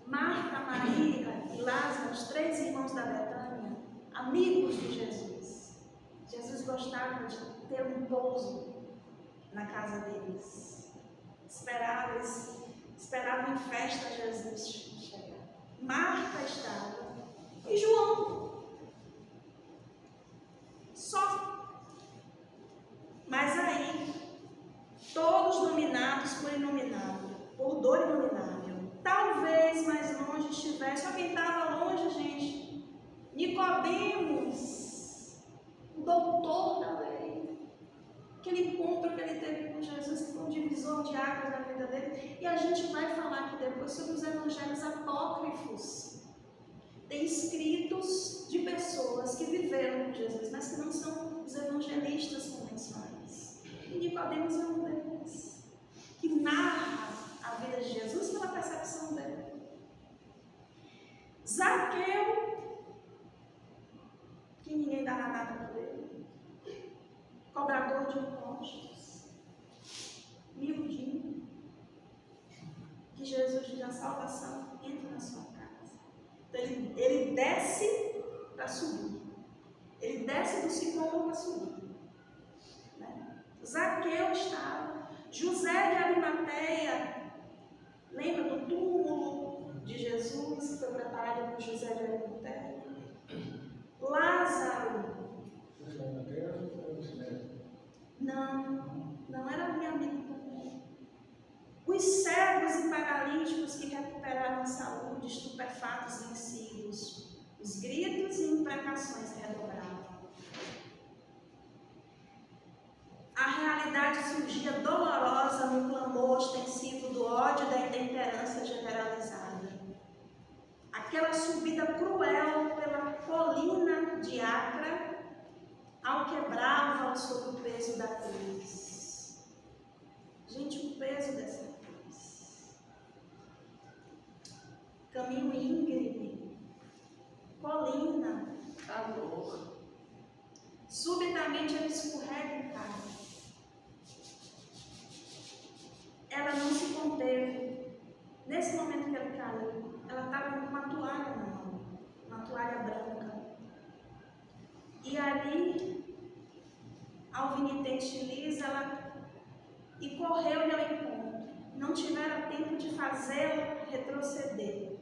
Marta, Maria e Lázaro, os 3 irmãos da Betânia, amigos de Jesus. Jesus gostava de ter um pouso na casa deles. Esperavam em festa Jesus chegar. Marta estava e João. Só. Mas aí, todos dominados por dor inominável. Talvez mais longe estivesse, só quem estava longe, gente, Nicodemos, o doutor da lei, aquele encontro que ele teve com Jesus, que foi um divisor de águas na vida dele, e a gente vai falar aqui depois sobre os evangelhos apócrifos. Tem escritos de pessoas que viveram com Jesus, mas que não são os evangelistas convencionais. E Nicodemos é um deles, que narra a vida de Jesus pela percepção dele. Zaqueu, que ninguém dava nada por ele, cobrador de impostos, miudinho, que Jesus diz: a salvação entra na sua casa. Então ele desce para subir, ele desce do sicômoro para subir. Né? Zaqueu estava, José de Arimateia. Lembra do túmulo de Jesus que foi preparado por José de Arimateia? Lázaro. Não era meu amigo comum. Os cegos e paralíticos que recuperaram a saúde, estupefatos vencidos. Os gritos e imprecações redobravam. A realidade surgia dolorosa no clamor ostensivo do ódio e da intemperância generalizada. Aquela subida cruel pela colina de Acra, alquebravam sob o peso da cruz. Gente, o peso dessa cruz. Caminho íngreme, colina, calor. Subitamente ele escorrega e cai. Ela não se conteve. Nesse momento que ele caiu, ela estava com uma toalha na mão, uma toalha branca. E ali, alvinitente lisa, e correu-lhe ao encontro. Não tivera tempo de fazê-la retroceder.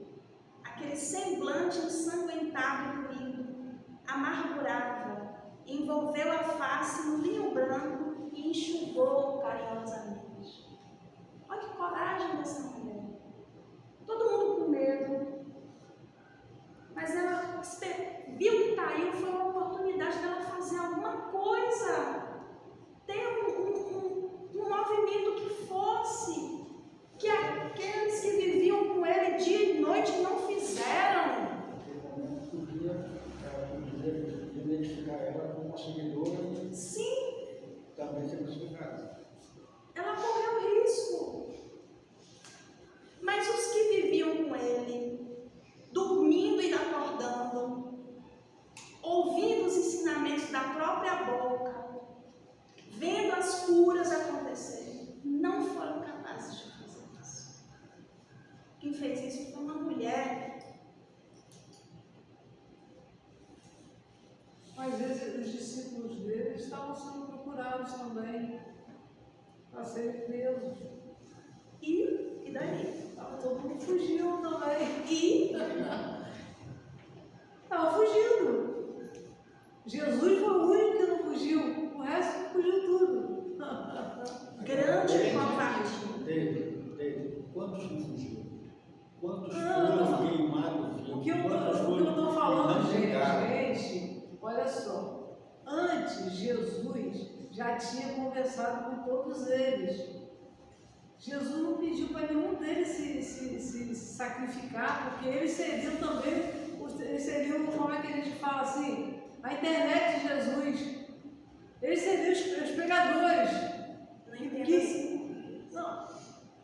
Aquele semblante ensanguentado e doído, amargurava, envolveu a face no linho branco e enxugou carinhosamente. Olha que coragem dessa mulher. Todo mundo com medo. Mas ela viu que caiu, foi uma oportunidade dela fazer alguma coisa. Ter um movimento que fosse, que aqueles que viviam com ele dia e noite não fizeram. Naquele momento podia identificar ela como uma seguidora e Sim. também ser crucificada. Ela correu risco. Mas os que viviam com ele, dormindo e acordando, ouvindo os ensinamentos da própria boca, vendo as curas acontecerem, não foram capazes de fazer isso. Quem fez isso foi uma mulher. Mas os discípulos dele estavam sendo procurados também para serem presos. E daí? Todo mundo fugiu também. E Estava fugindo. Jesus foi o único que não fugiu. O resto fugiu tudo. grande covarde. David, quantos não fugiram? Quantos Não, foram queimados? O que eu Quantos estou falando, foram gente, olha só. Antes, Jesus já tinha conversado com todos eles. Jesus não pediu para nenhum deles se sacrificar, porque eles seriam também, eles seriam, como é que a gente fala assim, a internet de Jesus. Eles seriam os pregadores. Não entendo assim. Não,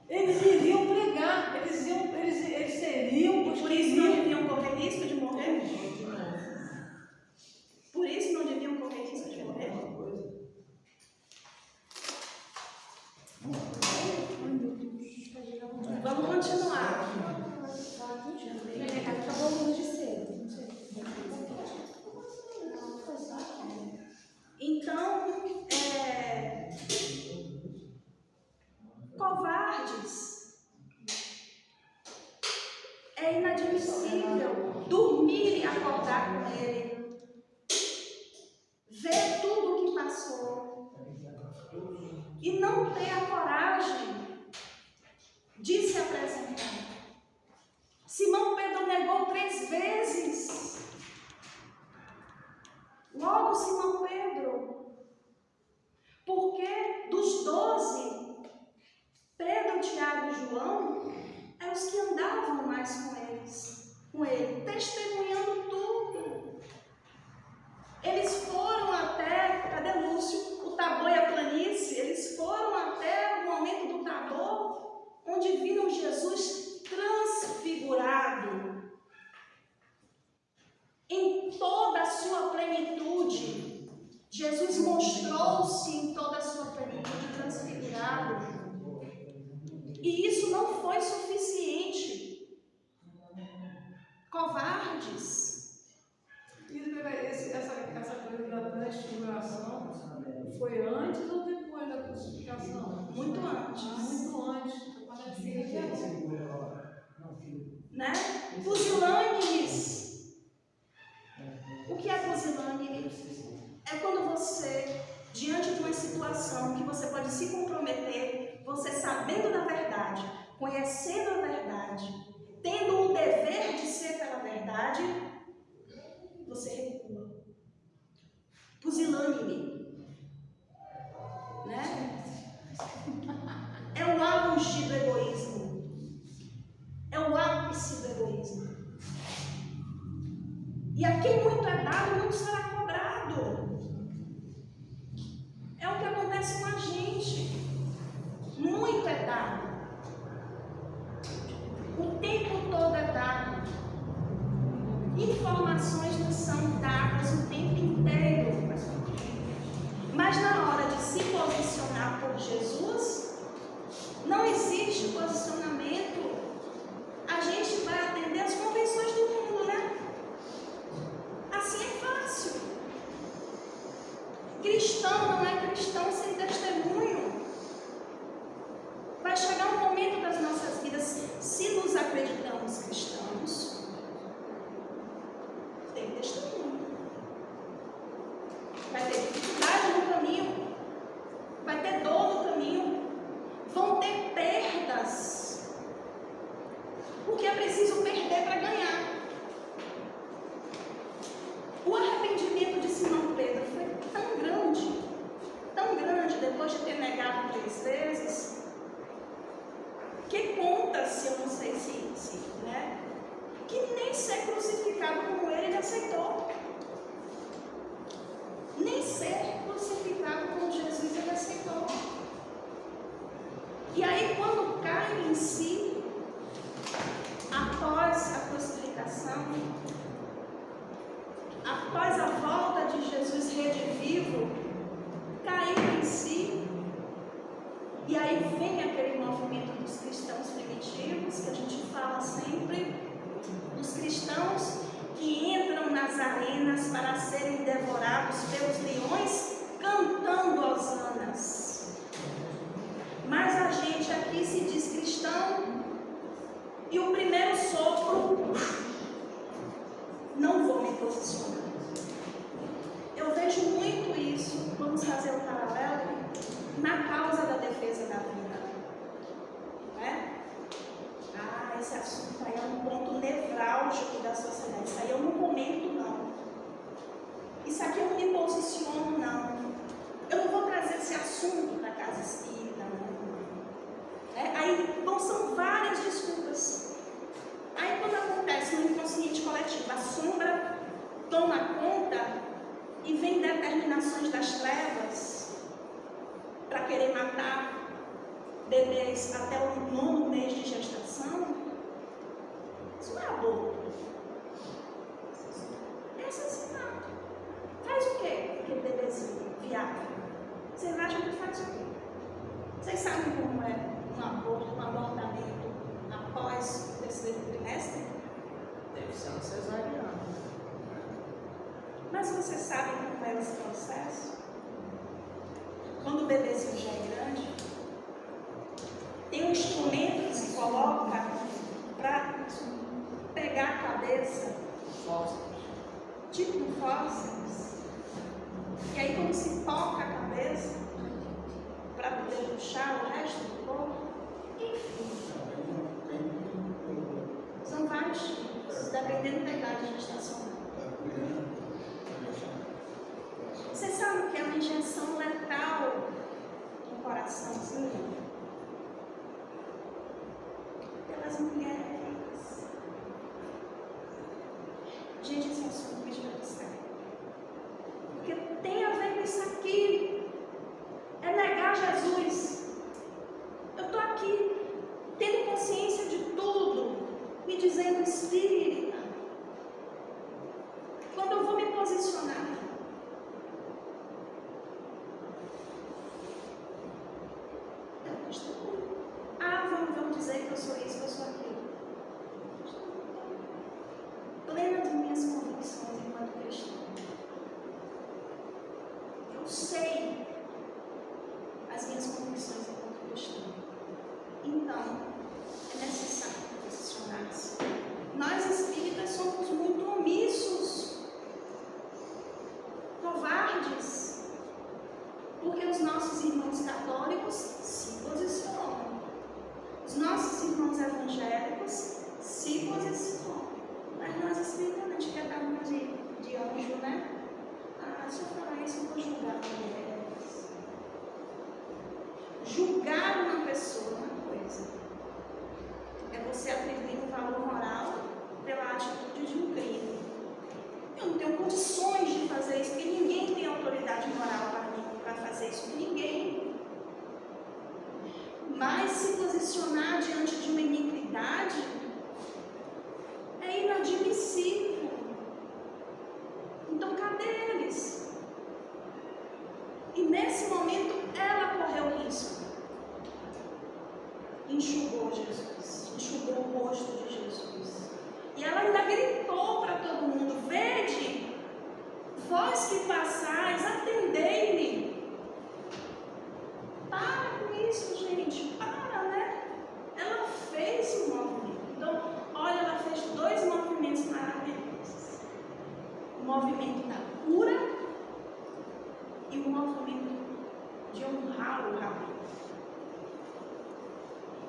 eles iriam pregar, eles seriam os Por que isso não iriam. deviam correr risco de morrer? Por isso não deviam correr risco de morrer? Vamos continuar. Acabou a luz de cedo. Então, covardes, é inadmissível dormir e acordar com ele, ver tudo o que passou e não ter a coragem de se apresentar. Simão Pedro negou 3 vezes. Logo Simão Pedro, porque dos 12, Pedro, Tiago e João eram os que andavam mais com ele, testemunhando tudo. Eles foram até, cadê Lúcio? O Tabor e a planície, eles foram até o momento do Tabor, onde viram Jesus transfigurado em toda a sua plenitude. Jesus mostrou-se em toda a sua plenitude transfigurado. E isso não foi suficiente. Covardes. E essa coisa da transfiguração foi antes ou depois da crucificação? Muito antes. Muito antes. Né? Pusilânimes. O que é pusilânime? É quando você, diante de uma situação que você pode se comprometer, você sabendo da verdade, conhecendo a verdade, tendo o dever de ser pela verdade, você recua. Pusilânime. Né? É o auge do egoísmo. É o ápice do egoísmo. E a quem muito é dado, muito será cobrado. É o que acontece com a gente. Muito é dado. O tempo todo é dado. Informações nos são dadas o tempo inteiro. Mas na hora de se posicionar por Jesus, não existe posicionamento. A gente vai atender as convenções do mundo, né? Assim é fácil. Cristão não é cristão sem testemunho. Vai chegar um momento das nossas vidas, se nos acreditamos cristãos, tem testemunho. Vai ter dificuldade no caminho, vai ter dor no caminho, vão ter perdas, porque é preciso perder para ganhar. O arrependimento de Simão Pedro foi tão grande, depois de ter negado 3 vezes, que conta-se, eu não sei se né, que nem ser crucificado como ele aceitou. Nem ser crucificado como Jesus ele aceitou. E aí, quando cai em si, após a crucificação, após a volta de Jesus redivivo, caiu em si, e aí vem aquele movimento dos cristãos primitivos, que a gente fala sempre, dos cristãos que entram nas arenas para serem devorados pelos leões, cantando hosanas. Mas a gente aqui se diz cristão, e o primeiro sopro, não vou me posicionar. Eu vejo muito isso, vamos fazer um paralelo, na causa da defesa da vida. Não é? Esse assunto aí é um ponto nevrálgico da sociedade. Isso aí eu não comento, não. Isso aqui eu não me posiciono. determinações das trevas para querer matar bebês até o 9º mês de gestação, isso não é aborto. É assassinato. Faz o quê? Aquele bebezinho viável. Vocês acham que faz o quê? Vocês sabem como é um aborto, um abortamento após o 3º trimestre? Deve ser uma cesariana. Mas vocês sabem como é esse processo? Quando o bebezinho já é grande, tem um instrumento que se coloca para pegar a cabeça, tipo fósseis. E aí quando se toca a cabeça, para poder puxar o resto do corpo, enfim. São vários tipos, dependendo da idade de gestação. Você sabe o que é uma injeção letal no coraçãozinho? Pelas mulheres. Gente, esse assunto me tira do sério. Porque tem a ver com isso aqui. É negar Jesus. Eu estou aqui, tendo consciência de tudo, me dizendo espírita. Quando eu vou me posicionar, vamos dizer que eu sou isso, que eu sou aquilo. Plena de minhas convicções enquanto cristã. Eu sei as minhas convicções enquanto cristã. Então, é necessário posicionar-se. Nós espíritas somos muito omissos, covardes, porque os nossos irmãos católicos se posicionam. Os nossos irmãos evangélicos se posicionam. Mas nós espíritas, a gente quer dar uma de anjo, né? Se eu falar isso, eu vou julgar mulheres. Julgar uma pessoa, uma coisa, é você atribuir um valor moral pela atitude de um crime. Eu não tenho condições de fazer isso, porque ninguém tem autoridade moral para mim, para fazer isso. Ninguém. Mas se posicionar diante de uma iniquidade é inadmissível. Então, cadê eles? E nesse momento, ela correu risco. Enxugou Jesus, enxugou o rosto de Jesus. E ela ainda gritou para todo mundo: vede, vós que passais, atendei-me. Para com isso, gente, para, né? Ela fez um movimento. Então, olha, ela fez 2 movimentos maravilhosos: o movimento da cura e o movimento de honrar o Rabi.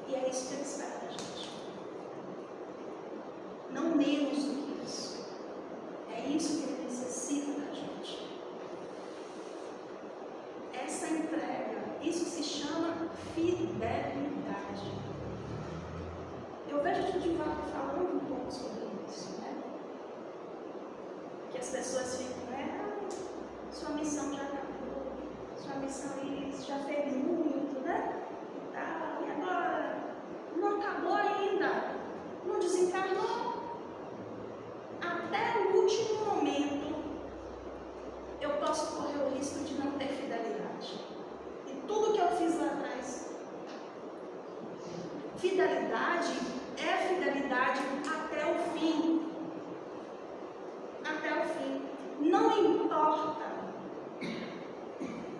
E é isso que ele espera da gente. Não menos do que isso. É isso que ele necessita da gente. Essa entrega, isso se chama fidelidade. Eu vejo o Divaldo falando um pouco sobre isso, né? Que as pessoas ficam, né? Sua missão já acabou, sua missão isso, já fez muito, né? E agora? Não acabou ainda, não desencarnou. Até o último momento, eu posso correr o risco de não ter fidelidade. E tudo que eu fiz lá atrás, fidelidade é fidelidade até o fim. Até o fim. Não importa.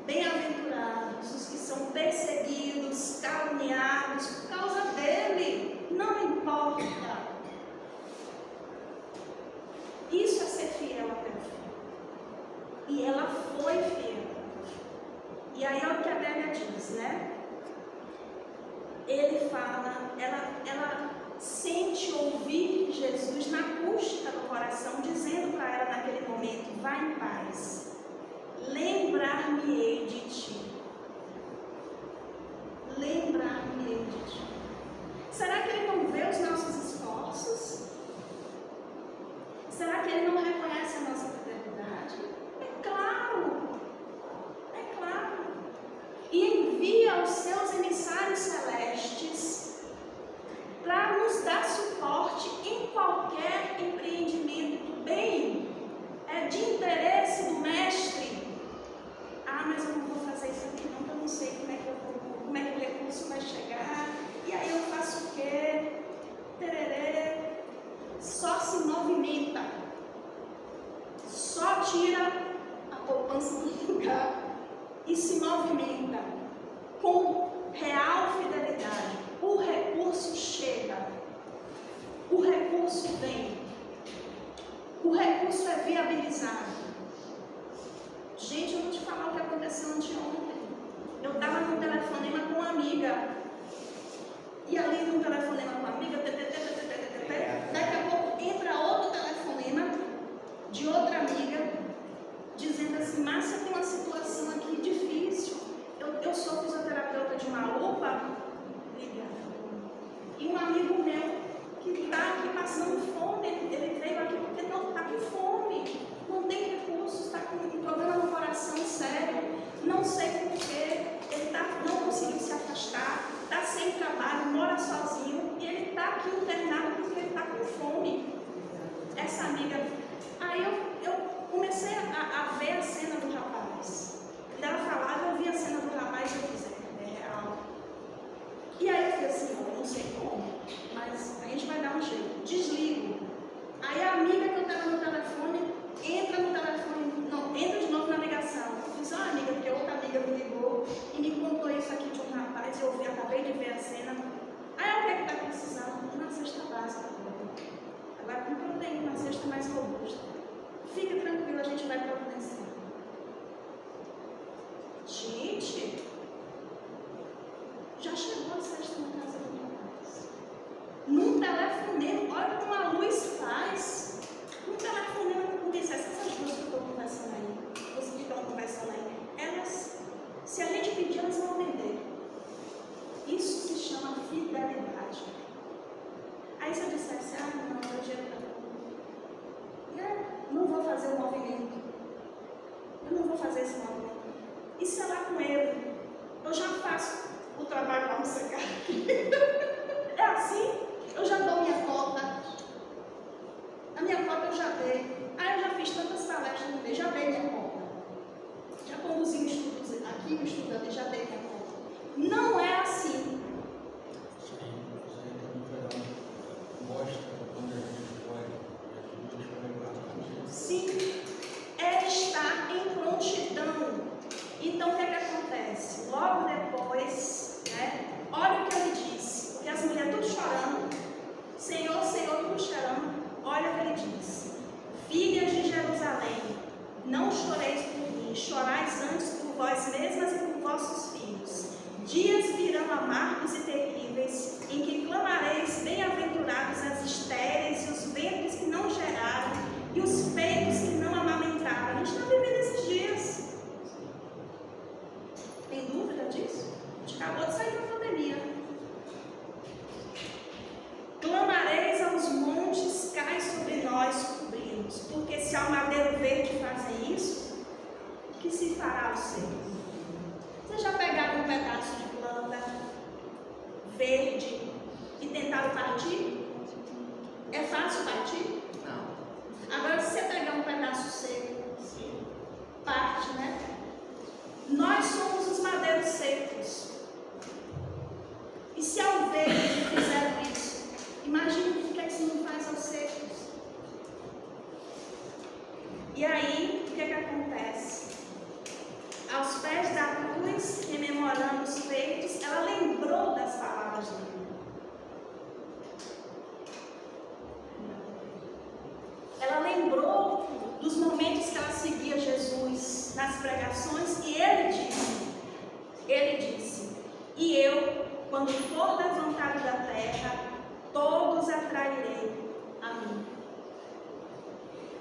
Bem-aventurados os que são perseguidos, caluniados por causa dele. Não importa. Isso é ser fiel até o fim. E ela foi fiel. E aí é o que a Bíblia diz, né? Ele fala, ela sente ouvir Jesus na acústica do coração, dizendo para ela naquele momento: vá em paz, lembrar-me-ei de ti. Lembrar-me-ei de ti. Será que ele não vê os nossos esforços? Será que ele não reconhece a nossa fidelidade? É claro! envia os seus emissários celestes para nos dar suporte em qualquer empreendimento bem de interesse do mestre. Ah, mas eu não vou fazer isso aqui não, porque eu não sei como é que o recurso vai chegar. E aí eu faço o quê? Tererê. Só se movimenta. Só tira a poupança do lugar e se movimenta com real fidelidade. O recurso chega. O recurso vem. O recurso é viabilizado. Gente, eu vou te falar o que aconteceu anteontem. Eu estava no telefonema com uma amiga. E ali no telefonema com a amiga, daqui a pouco entra outro telefonema de outra amiga, dizendo assim: Márcia, tem uma situação aqui difícil. Eu sou fisioterapeuta de uma UPA, e um amigo meu que está aqui passando fome, ele veio aqui porque não está com fome, não tem recursos, está com um problema no coração sério, não sei porquê, ele não conseguiu se afastar, está sem trabalho, mora sozinho, e ele está aqui internado porque ele está com fome. Essa amiga, aí eu comecei a ver a cena do rapaz. Quando ela falava, eu vi a cena do rapaz e eu disse: é real. E aí eu falei assim: eu não sei como, mas a gente vai dar um jeito. Desligo. Aí a amiga que eu estava no telefone entra no telefone, não, entra de novo na ligação. Eu disse: amiga, porque outra amiga me ligou e me contou isso aqui de um rapaz, eu acabei de ver a cena. Aí o que é que está precisando? Uma cesta básica. Agora com proteína, uma cesta mais robusta. Fique tranquilo, a gente vai providenciar. Gente, já chegou a cesta na casa do rapaz. Num telefonema, olha como a luz faz. Num telefonema com essas duas que eu estou conversando aí, vocês que estão conversando aí, elas, se a gente pedir, elas vão vender. Isso se chama fidelidade. Aí se eu dissesse: não, não vou fazer o movimento. Eu não vou fazer esse movimento. E se lá com ele, eu já faço o trabalho para me secar. É assim, eu já dou minha cota. A minha cota eu já dei. Eu já fiz tantas palestras no mês, já dei minha cota. Já conduzi um estudo aqui, um estudo ali, já dei minha cota. Não é assim. Isso aí também mostra quando a gente vai. Sim, é estar em prontidão. Então o que é que acontece? Logo depois, olha o que ele disse, porque as mulheres tudo chorando, Senhor, Senhor, tudo chorando. Olha o que ele disse: filhas de Jerusalém, não choreis por mim, chorais antes por vós mesmas e por vossos filhos. Dias virão amargos e terríveis, em que clamareis: bem-aventurados as estéreis e os ventres que não geraram e os peitos que não amamentaram. A gente está vivendo esses dias. Tem dúvida disso? A gente acabou de sair da pandemia. Clamareis aos montes, cai sobre nós, cobrimos. Porque se ao madeiro verde fazem isso, que se fará o seu? Vocês já pegaram um pedaço de planta verde e tentaram partir? É fácil partir? Não. Agora, se você pegar um pedaço seco, parte, né? Nós somos os madeiros secos. E se ao verde fizeram isso, imagine o que é que isso não faz aos secos. E aí, o que é que acontece? Aos pés da cruz, rememorando os feitos, ela lembrou das palavras dele. Ela lembrou dos momentos que ela seguia Jesus nas pregações, e ele disse: e eu, quando for levantado da terra, todos atrairei a mim.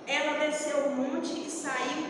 Ela desceu o monte e saiu